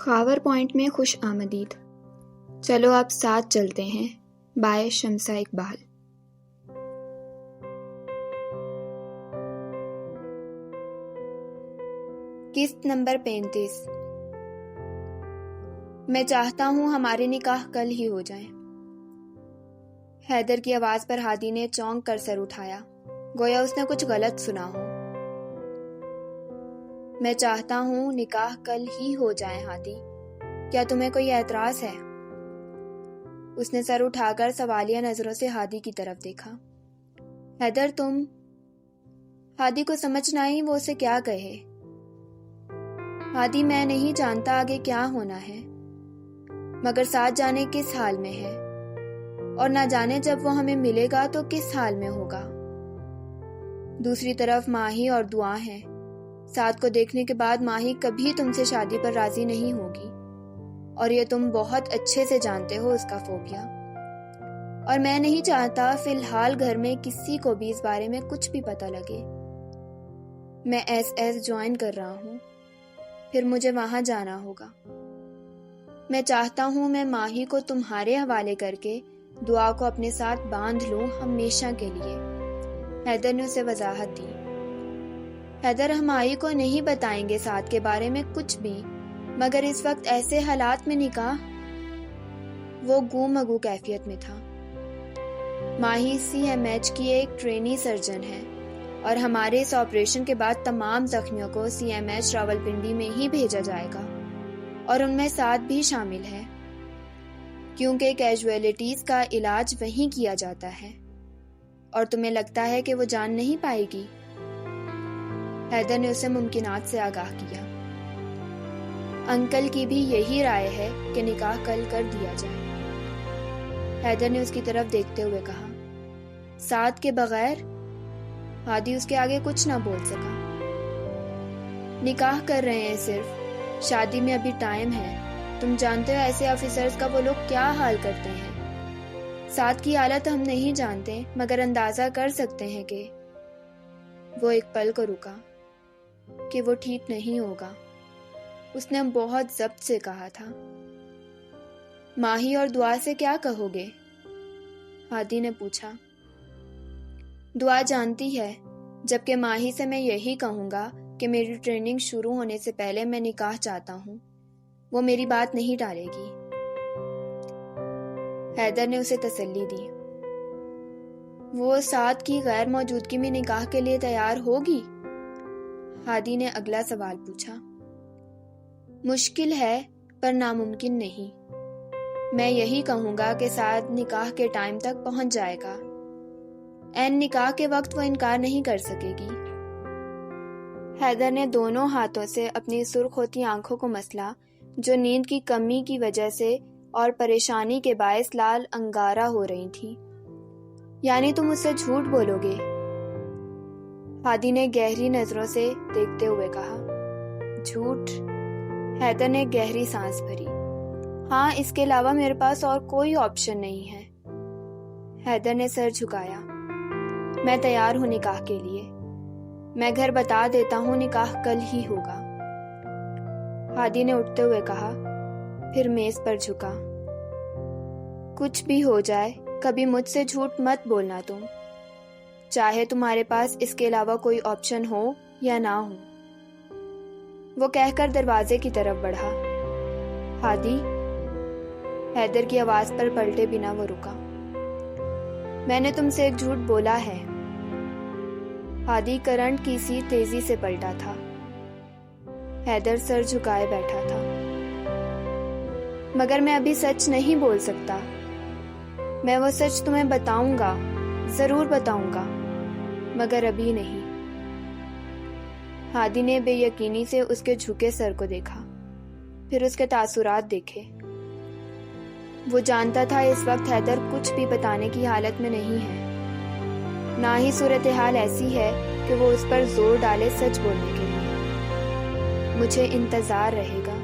Khawar point میں خوش آمدید۔ چلو آپ ساتھ چلتے ہیں، بائے شمسہ اقبال۔ قسط نمبر 35۔ میں چاہتا ہوں ہمارے نکاح کل ہی ہو جائیں۔ حیدر کی آواز پر ہادی نے چونک کر سر اٹھایا، گویا اس نے کچھ غلط سنا ہو۔ میں چاہتا ہوں نکاح کل ہی ہو جائے ہادی، کیا تمہیں کوئی اعتراض ہے؟ اس نے سر اٹھا کر سوالیہ نظروں سے ہادی کی طرف دیکھا۔ حیدر تم… ہادی کو سمجھ نہ آئی وہ اسے کیا کہے۔ ہادی میں نہیں جانتا آگے کیا ہونا ہے، مگر ساتھ جانے کس حال میں ہے، اور نہ جانے جب وہ ہمیں ملے گا تو کس حال میں ہوگا۔ دوسری طرف ماہی اور دعا ہیں۔ ساتھ کو دیکھنے کے بعد ماہی کبھی تم سے شادی پر راضی نہیں ہوگی، اور یہ تم بہت اچھے سے جانتے ہو اس کا فوبیا۔ اور میں نہیں چاہتا فی الحال گھر میں کسی کو بھی اس بارے میں کچھ بھی پتہ لگے۔ میں ایس جوائن کر رہا ہوں، پھر مجھے وہاں جانا ہوگا۔ میں چاہتا ہوں میں ماہی کو تمہارے حوالے کر کے دعا کو اپنے ساتھ باندھ لوں ہمیشہ کے لیے۔ حیدر نے اسے وضاحت دی۔ حیدر ہم ماہی کو نہیں بتائیں گے ساتھ کے بارے میں کچھ بھی، مگر اس وقت ایسے حالات میں نکاح… وہ گم مگو کیفیت میں تھا۔ ماہی CMH کی ایک ٹرینی سرجن ہے، اور ہمارے اس آپریشن کے بعد تمام زخمیوں کو CMH راولپنڈی میں ہی بھیجا جائے گا، اور ان میں ساتھ بھی شامل ہے، کیونکہ کیجویلٹیز کا علاج وہیں کیا جاتا ہے۔ اور تمہیں لگتا ہے کہ وہ جان نہیں پائے گی؟ حیدر نے اسے ممکنات سے آگاہ کیا۔ انکل کی بھی یہی رائے ہے کہ نکاح کل کر دیا جائے۔ حیدر نے اس کی طرف دیکھتے ہوئے کہا۔ ساتھ کے بغیر؟ ہادی اس کے آگے کچھ نہ بول سکا۔ نکاح کر رہے ہیں صرف، شادی میں ابھی ٹائم ہے۔ تم جانتے ہو ایسے آفیسرز کا وہ لوگ کیا حال کرتے ہیں۔ ساتھ کی حالت ہم نہیں جانتے، مگر اندازہ کر سکتے ہیں کہ… وہ ایک پل کو رکا، کہ وہ ٹھیک نہیں ہوگا۔ اس نے بہت ضبط سے کہا تھا۔ ماہی اور دعا سے کیا کہو گے؟ ہادی نے پوچھا۔ دعا جانتی ہے، جبکہ ماہی سے میں یہی کہوں گا کہ میری ٹریننگ شروع ہونے سے پہلے میں نکاح چاہتا ہوں۔ وہ میری بات نہیں ٹالے گی۔ حیدر نے اسے تسلی دی۔ وہ ساتھ کی غیر موجودگی میں نکاح کے لیے تیار ہوگی؟ ہادی نے اگلا سوال پوچھا۔ مشکل ہے پر ناممکن نہیں۔ میں یہی کہوں گا کہ ساتھ نکاح کے ٹائم تک پہنچ جائے گا۔ عین نکاح کے وقت وہ انکار نہیں کر سکے گی۔ حیدر نے دونوں ہاتھوں سے اپنی سرخ ہوتی آنکھوں کو مسلا، جو نیند کی کمی کی وجہ سے اور پریشانی کے باعث لال انگارہ ہو رہی تھی۔ یعنی تم اس سے جھوٹ بولو گے؟ ہادی نے گہری نظروں سے دیکھتے ہوئے کہا۔ جھوٹ؟ حیدر نے گہری سانس بھری۔ ہاں، اس کے علاوہ میرے پاس اور کوئی آپشن نہیں ہے۔ حیدر نے سر جھکایا۔ میں تیار ہوں نکاح کے لیے۔ میں گھر بتا دیتا ہوں نکاح کل ہی ہوگا۔ ہادی نے اٹھتے ہوئے کہا، پھر میز پر جھکا۔ کچھ بھی ہو جائے، کبھی مجھ سے جھوٹ مت بولنا تم، چاہے تمہارے پاس اس کے علاوہ کوئی آپشن ہو یا نہ ہو۔ وہ کہہ کر دروازے کی طرف بڑھا۔ ہادی؟ حیدر کی آواز پر پلٹے بنا وہ رکا۔ میں نے تم سے ایک جھوٹ بولا ہے۔ ہادی کرنٹ کی سی تیزی سے پلٹا تھا۔ حیدر سر جھکائے بیٹھا تھا۔ مگر میں ابھی سچ نہیں بول سکتا۔ میں وہ سچ تمہیں بتاؤں گا، ضرور بتاؤں گا، مگر ابھی نہیں۔ ہادی نے بے یقینی سے اس کے جھکے سر کو دیکھا، پھر اس کے تاثرات دیکھے۔ وہ جانتا تھا اس وقت حیدر کچھ بھی بتانے کی حالت میں نہیں ہے، نہ ہی صورتحال ایسی ہے کہ وہ اس پر زور ڈالے سچ بولنے کے لیے۔ مجھے انتظار رہے گا۔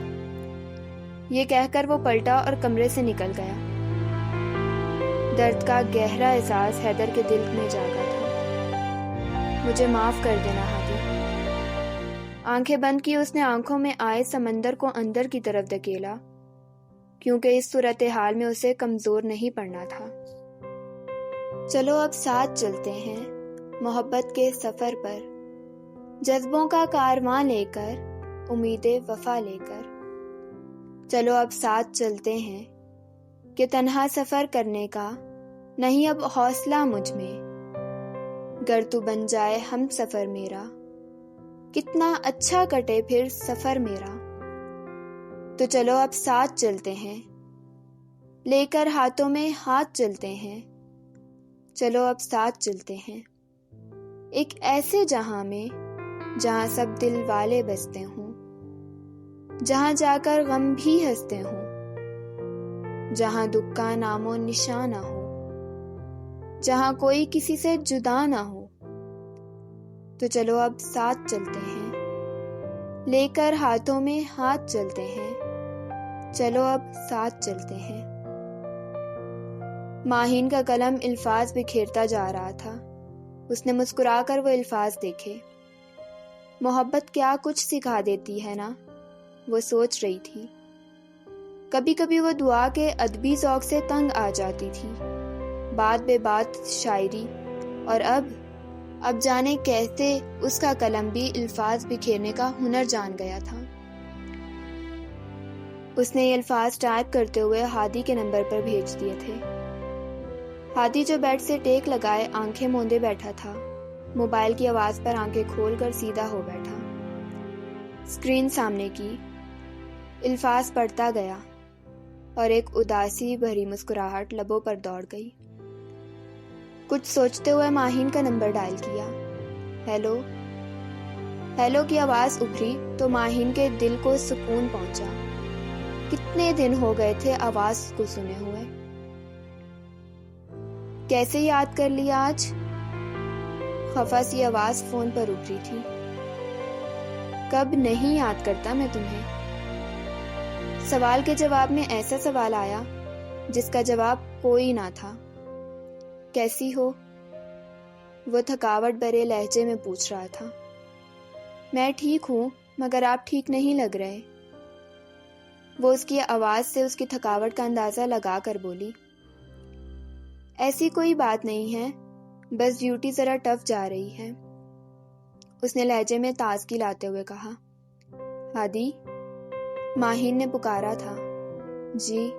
یہ کہہ کر وہ پلٹا اور کمرے سے نکل گیا۔ درد کا گہرا احساس حیدر کے دل میں جاگا تھا۔ مجھے معاف کر دینا ہادی۔ آنکھیں بند کی اس نے آنکھوں میں آئے سمندر کو اندر کی طرف دھکیلا، کیونکہ اس صورتحال میں اسے کمزور نہیں پڑنا تھا۔ چلو اب ساتھ چلتے ہیں محبت کے سفر پر، جذبوں کا کارواں لے کر، امید وفا لے کر۔ چلو اب ساتھ چلتے ہیں کہ تنہا سفر کرنے کا نہیں اب حوصلہ مجھ میں، گر تو بن جائے ہم سفر میرا، کتنا اچھا کٹے پھر سفر میرا۔ تو چلو اب ساتھ چلتے ہیں، لے کر ہاتھوں میں ہاتھ چلتے ہیں، چلو اب ساتھ چلتے ہیں، ایک ایسے جہاں میں جہاں سب دل والے بستے ہوں، جہاں جا کر غم بھی ہنستے ہوں، جہاں دکھ کا نام و نشان نہ ہو، جہاں کوئی کسی سے جدا نہ ہو۔ تو چلو اب ساتھ چلتے ہیں، لے کر ہاتھوں میں ہاتھ چلتے ہیں، چلو اب ساتھ چلتے ہیں۔ ماہین کا قلم الفاظ بکھیرتا جا رہا تھا۔ اس نے مسکرا کر وہ الفاظ دیکھے۔ محبت کیا کچھ سکھا دیتی ہے نا، وہ سوچ رہی تھی۔ کبھی کبھی وہ دعا کے ادبی ذوق سے تنگ آ جاتی تھی، بات بے بات شاعری، اور اب جانے کیسے اس کا قلم بھی الفاظ بکھیرنے کا ہنر جان گیا تھا۔ اس نے یہ الفاظ ٹائپ کرتے ہوئے ہادی کے نمبر پر بھیج دیے تھے۔ ہادی جو بیڈ سے ٹیک لگائے آنکھیں موندے بیٹھا تھا، موبائل کی آواز پر آنکھیں کھول کر سیدھا ہو بیٹھا۔ اسکرین سامنے کی، الفاظ پڑھتا گیا اور ایک اداسی بھری مسکراہٹ لبوں پر دوڑ گئی۔ کچھ سوچتے ہوئے ماہین کا نمبر ڈائل کیا۔ ہیلو ہیلو کی آواز ابھری تو ماہین کے دل کو سکون پہنچا۔ کتنے دن ہو گئے تھے آواز کو سنے ہوئے۔ کیسے یاد کر لیا آج؟ خفا سی آواز فون پر ابھری تھی۔ کب نہیں یاد کرتا میں تمہیں؟ سوال کے جواب میں ایسا سوال آیا جس کا جواب کوئی نہ تھا۔ کیسی ہو؟ وہ تھکاوٹ بھرے لہجے میں پوچھ رہا تھا۔ میں ٹھیک ہوں، مگر آپ ٹھیک نہیں لگ رہے۔ وہ اس کی آواز سے اس کی تھکاوٹ کا اندازہ لگا کر بولی۔ ایسی کوئی بات نہیں ہے، بس ڈیوٹی ذرا ٹف جا رہی ہے، اس نے لہجے میں تازگی لاتے ہوئے کہا۔ ہادی؟ ماہین نے پکارا تھا۔ جی،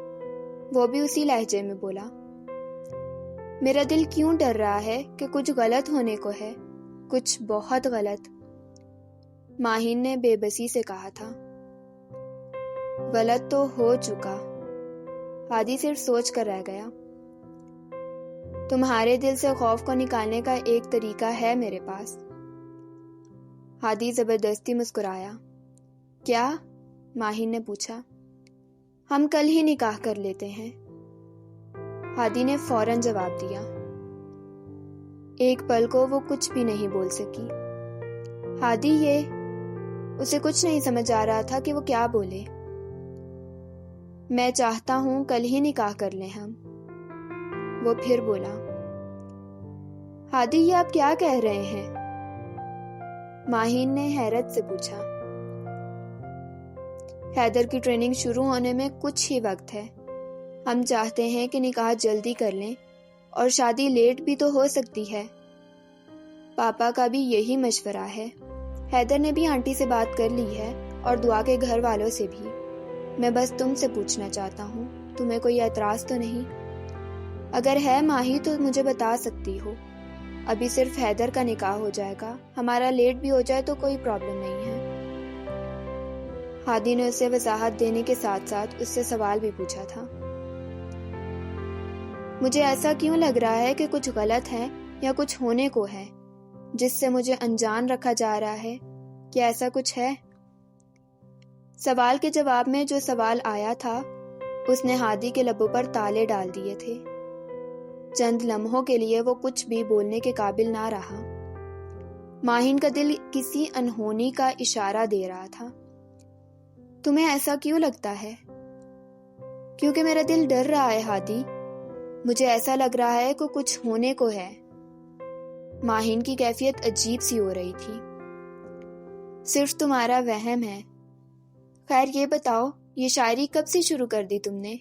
وہ بھی اسی لہجے میں بولا۔ میرا دل کیوں ڈر رہا ہے کہ کچھ غلط ہونے کو ہے، کچھ بہت غلط، ماہین نے بے بسی سے کہا تھا۔ غلط تو ہو چکا، ہادی صرف سوچ کر رہ گیا۔ تمہارے دل سے خوف کو نکالنے کا ایک طریقہ ہے میرے پاس۔ ہادی زبردستی مسکرایا۔ کیا؟ ماہین نے پوچھا۔ ہم کل ہی نکاح کر لیتے ہیں، ہادی نے فوراً جواب دیا۔ ایک پل کو وہ کچھ بھی نہیں بول سکی۔ ہادی اسے کچھ نہیں سمجھ آ رہا تھا کہ وہ کیا بولے۔ میں چاہتا ہوں کل ہی نکاح کر لیں ہم، وہ پھر بولا۔ ہادی یہ آپ کیا کہہ رہے ہیں؟ ماہین نے حیرت سے پوچھا۔ حیدر کی ٹریننگ شروع ہونے میں کچھ ہی وقت ہے، ہم چاہتے ہیں کہ نکاح جلدی کر لیں، اور شادی لیٹ بھی تو ہو سکتی ہے۔ پاپا کا بھی یہی مشورہ ہے، حیدر نے بھی آنٹی سے بات کر لی ہے اور دعا کے گھر والوں سے بھی۔ میں بس تم سے پوچھنا چاہتا ہوں، تمہیں کوئی اعتراض تو نہیں؟ اگر ہے ماہی تو مجھے بتا سکتی ہو، ابھی صرف حیدر کا نکاح ہو جائے گا، ہمارا لیٹ بھی ہو جائے تو کوئی پرابلم نہیں ہے۔ ہادی نے اسے وضاحت دینے کے ساتھ ساتھ اس سے سوال بھی پوچھا تھا۔ مجھے ایسا کیوں لگ رہا ہے کہ کچھ غلط ہے یا کچھ ہونے کو ہے جس سے مجھے انجان رکھا جا رہا ہے؟ کیا ایسا کچھ ہے؟ سوال کے جواب میں جو سوال آیا تھا اس نے ہادی کے لبوں پر تالے ڈال دیے تھے۔ چند لمحوں کے لیے وہ کچھ بھی بولنے کے قابل نہ رہا۔ ماہین کا دل کسی انہونی کا اشارہ دے رہا تھا۔ تمہیں ایسا کیوں لگتا ہے؟ کیونکہ میرا دل ڈر رہا ہے ہادی، مجھے ایسا لگ رہا ہے کہ کچھ ہونے کو ہے۔ ماہین کی کیفیت عجیب سی ہو رہی تھی۔ صرف تمہارا وہم ہے۔ خیر یہ بتاؤ، یہ شاعری کب سے شروع کر دی تم نے؟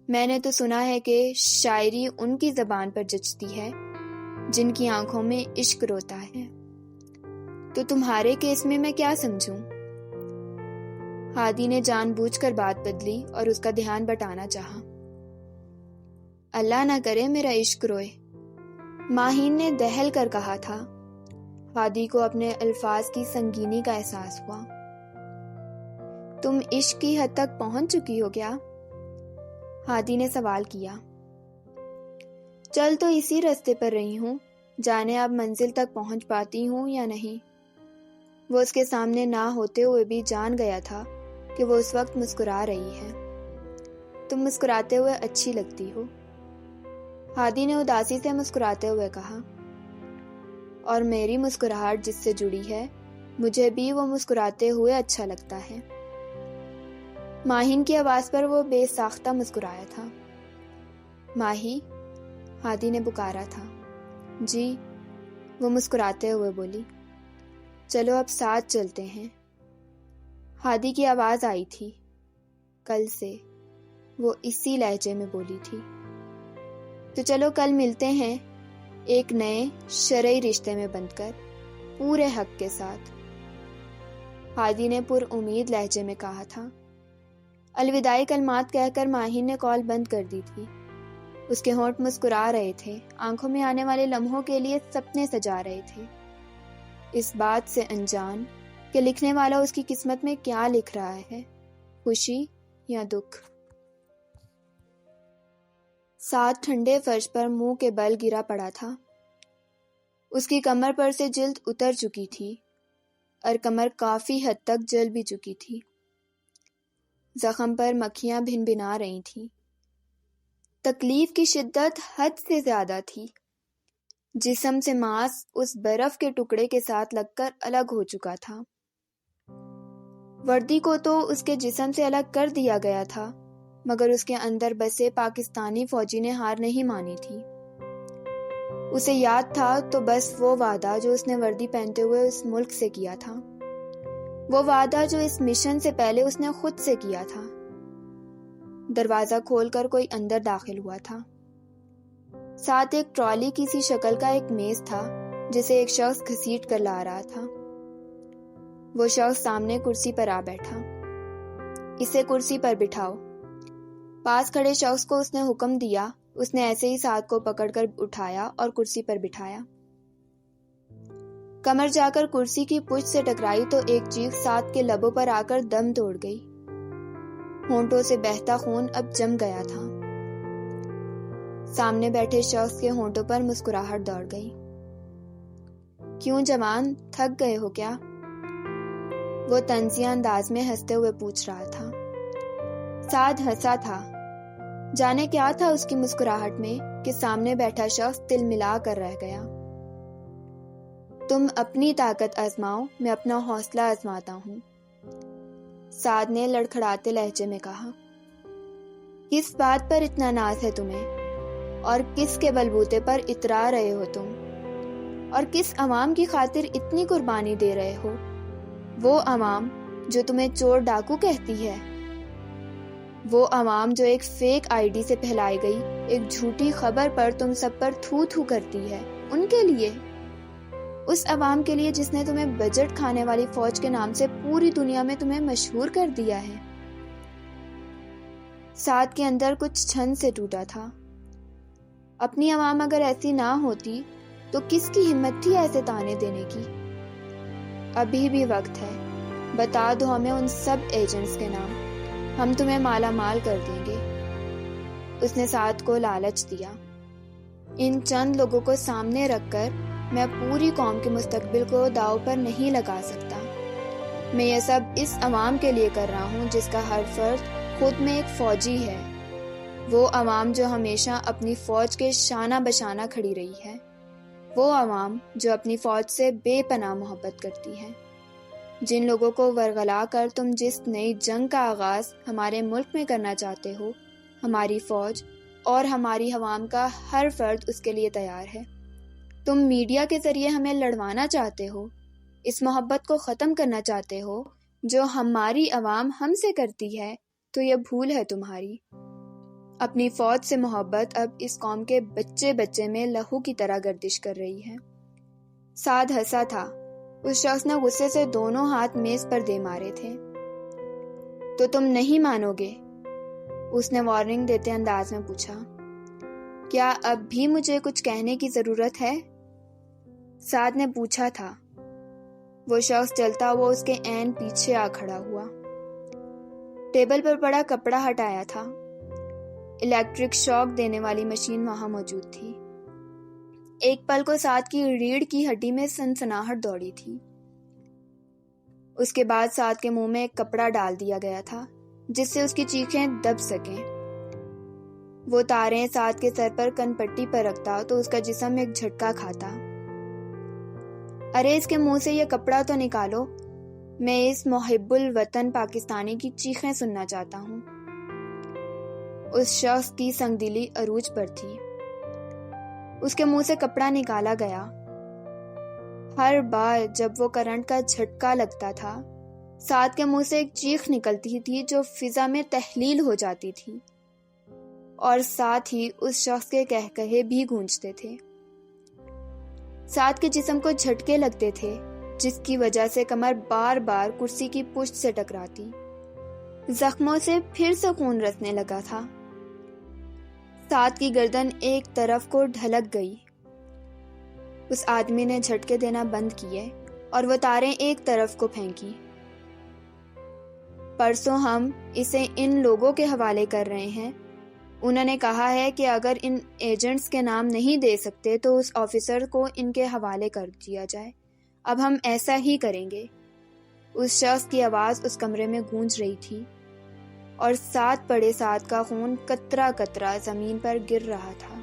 میں نے تو سنا ہے کہ شاعری ان کی زبان پر جچتی ہے جن کی آنکھوں میں عشق روتا ہے، تو تمہارے کیس میں کیا سمجھوں؟ ہادی نے جان بوجھ کر بات بدلی اور اس کا دھیان بٹانا چاہا۔ اللہ نہ کرے میرا عشق روئے، ماہین نے دہل کر کہا تھا۔ ہادی کو اپنے الفاظ کی سنگینی کا احساس ہوا۔ تم عشق کی حد تک پہنچ چکی ہو کیا؟ ہادی نے سوال کیا۔ چل تو اسی راستے پر رہی ہوں، جانے اب منزل تک پہنچ پاتی ہوں یا نہیں۔ وہ اس کے سامنے نہ ہوتے ہوئے بھی جان گیا تھا کہ وہ اس وقت مسکرا رہی ہے۔ تم مسکراتے ہوئے اچھی لگتی ہو، ہادی نے اداسی سے مسکراتے ہوئے کہا، اور میری مسکراہٹ جس سے جڑی ہے مجھے بھی وہ مسکراتے ہوئے اچھا لگتا ہے۔ ماہین کی آواز پر وہ بے ساختہ مسکرایا تھا۔ ماہی، ہادی نے پکارا تھا۔ جی، وہ مسکراتے ہوئے بولی۔ چلو اب ساتھ چلتے ہیں۔ ہادی کی آواز آئی تھی۔ کل سے وہ اسی لہجے میں بولی تھی۔ تو چلو کل ملتے ہیں، ایک نئے شرعی رشتے میں بندھ کر، پورے حق کے ساتھ، ہادی نے پر امید لہجے میں کہا تھا۔ الوداعی کلمات کہہ کر ماہین نے کال بند کر دی تھی۔ اس کے ہونٹ مسکرا رہے تھے، آنکھوں میں آنے والے لمحوں کے لیے سپنے سجا رہے تھے، اس بات سے انجان کہ لکھنے والا اس کی قسمت میں کیا لکھ رہا ہے، خوشی یا دکھ۔ ساتھ ٹھنڈے فرش پر منہ کے بل گرا پڑا تھا۔ اس کی کمر پر سے جلد اتر چکی تھی اور کمر کافی حد تک جل بھی چکی تھی۔ زخم پر مکھیاں بھن بھنا رہی تھیں۔ تکلیف کی شدت حد سے زیادہ تھی۔ جسم سے ماس اس برف کے ٹکڑے کے ساتھ لگ کر الگ ہو چکا تھا۔ وردی کو تو اس کے جسم سے الگ کر دیا گیا تھا، مگر اس کے اندر بسے پاکستانی فوجی نے ہار نہیں مانی تھی۔ اسے یاد تھا تو بس وہ وعدہ جو اس نے وردی پہنتے ہوئے اس ملک سے کیا تھا، وہ وعدہ جو اس مشن سے پہلے اس نے خود سے کیا تھا۔ دروازہ کھول کر کوئی اندر داخل ہوا تھا۔ ساتھ ایک ٹرالی کسی شکل کا ایک میز تھا جسے ایک شخص گھسیٹ کر لا رہا تھا۔ وہ شخص سامنے کرسی پر آ بیٹھا۔ اسے کرسی پر بٹھاؤ۔ پاس کھڑے شخص کو اس نے حکم دیا۔ اس نے ایسے ہی ساتھ کو پکڑ کر اٹھایا اور کرسی پر بٹھایا۔ کمر جا کر کرسی کی پشت سے ٹکرائی تو ایک چیخ ساتھ کے لبوں پر آ کر دم توڑ گئی۔ ہونٹوں سے بہتا خون اب جم گیا تھا۔ سامنے بیٹھے شخص کے ہونٹوں پر مسکراہٹ دوڑ گئی۔ کیوں جوان، تھک گئے ہو کیا؟ وہ طنزیہ انداز میں ہنستے ہوئے پوچھ رہا تھا۔ سعد ہنسا تھا۔ جانے کیا تھا اس کی مسکراہٹ میں کہ سامنے بیٹھا شخص تل ملا کر رہ گیا۔ تم اپنی طاقت آزماؤ، میں اپنا حوصلہ آزماتا ہوں، سعد نے لڑکھڑاتے لہجے میں کہا۔ کس بات پر اتنا ناز ہے تمہیں، اور کس کے بلبوتے پر اترا رہے ہو تم، اور کس عوام کی خاطر اتنی قربانی دے رہے ہو؟ وہ عوام جو تمہیں چور ڈاکو کہتی ہے، وہ عوام جو ایک فیک آئی ڈی سے پھیلائی گئی ایک جھوٹی خبر پر تم سب پر تھو تھو کرتی ہے، ان کے لیے، اس عوام کے لیے جس نے تمہیں بجٹ کھانے والی فوج کے نام سے پوری دنیا میں تمہیں مشہور کر دیا ہے۔ سعد کے اندر کچھ چھن سے ٹوٹا تھا۔ اپنی عوام اگر ایسی نہ ہوتی تو کس کی ہمت تھی ایسے تانے دینے کی؟ ابھی بھی وقت ہے، بتا دو ہمیں ان سب ایجنٹس کے نام، ہم تمہیں مالا مال کر دیں گے۔ اس نے سعد کو لالچ دیا۔ ان چند لوگوں کو سامنے رکھ کر میں پوری قوم کے مستقبل کو داؤ پر نہیں لگا سکتا۔ میں یہ سب اس عوام کے لیے کر رہا ہوں جس کا ہر فرد خود میں ایک فوجی ہے، وہ عوام جو ہمیشہ اپنی فوج کے شانہ بشانہ کھڑی رہی ہے، وہ عوام جو اپنی فوج سے بے پناہ محبت کرتی ہے۔ جن لوگوں کو ورغلا کر تم جس نئی جنگ کا آغاز ہمارے ملک میں کرنا چاہتے ہو، ہماری فوج اور ہماری عوام کا ہر فرد اس کے لیے تیار ہے۔ تم میڈیا کے ذریعے ہمیں لڑوانا چاہتے ہو، اس محبت کو ختم کرنا چاہتے ہو جو ہماری عوام ہم سے کرتی ہے تو یہ بھول ہے تمہاری۔ اپنی فوج سے محبت اب اس قوم کے بچے بچے میں لہو کی طرح گردش کر رہی ہے۔ سعد ہنسا تھا۔ اس شخص نے غصے سے دونوں ہاتھ میز پر دے مارے تھے۔ تو تم نہیں مانو گے؟ اس نے وارننگ دیتے انداز میں پوچھا۔ کیا اب بھی مجھے کچھ کہنے کی ضرورت ہے؟ سعد نے پوچھا تھا۔ وہ شخص چلتا ہوا اس کے عین پیچھے آ کھڑا ہوا۔ ٹیبل پر پڑا کپڑا ہٹایا تھا۔ الیکٹرک شاک دینے والی مشین وہاں موجود تھی۔ ایک پل کو سعد کی ریڑھ کی ہڈی میں سنسناہٹ دوڑی تھی۔ اس کے بعد سعد کے منہ میں ایک کپڑا ڈال دیا گیا تھا جس سے اس کی چیخیں دب سکیں۔ وہ تاریں سعد کے سر پر کن پٹی پر رکھتا تو اس کا جسم ایک جھٹکا کھاتا۔ ارے اس کے منہ سے یہ کپڑا تو نکالو، میں اس محب الوطن پاکستانی کی چیخیں سننا چاہتا ہوں۔ اس شخص کی سنگ دلی عروج پر تھی۔ اس کے منہ سے کپڑا نکالا گیا۔ ہر بار جب وہ کرنٹ کا جھٹکا لگتا تھا سعد کے منہ سے ایک چیخ نکلتی تھی جو فضا میں تحلیل ہو جاتی تھی، اور ساتھ ہی اس شخص کے کہکہے بھی گونجتے تھے۔ سعد کے جسم کو جھٹکے لگتے تھے جس کی وجہ سے کمر بار بار کرسی کی پشت سے ٹکراتی۔ زخموں سے پھر سے خون رسنے لگا تھا۔ سعد کی گردن ایک طرف کو ڈھلک گئی۔ اس آدمی نے جھٹکے دینا بند کیے اور وہ تاریں ایک طرف کو پھینکی۔ پرسوں ہم اسے ان لوگوں کے حوالے کر رہے ہیں۔ انہوں نے کہا ہے کہ اگر ان ایجنٹس کے نام نہیں دے سکتے تو اس آفیسر کو ان کے حوالے کر دیا جائے۔ اب ہم ایسا ہی کریں گے۔ اس شخص کی آواز اس کمرے میں گونج رہی تھی اور ساتھ پڑے سعد کا خون قطرہ قطرہ زمین پر گر رہا تھا۔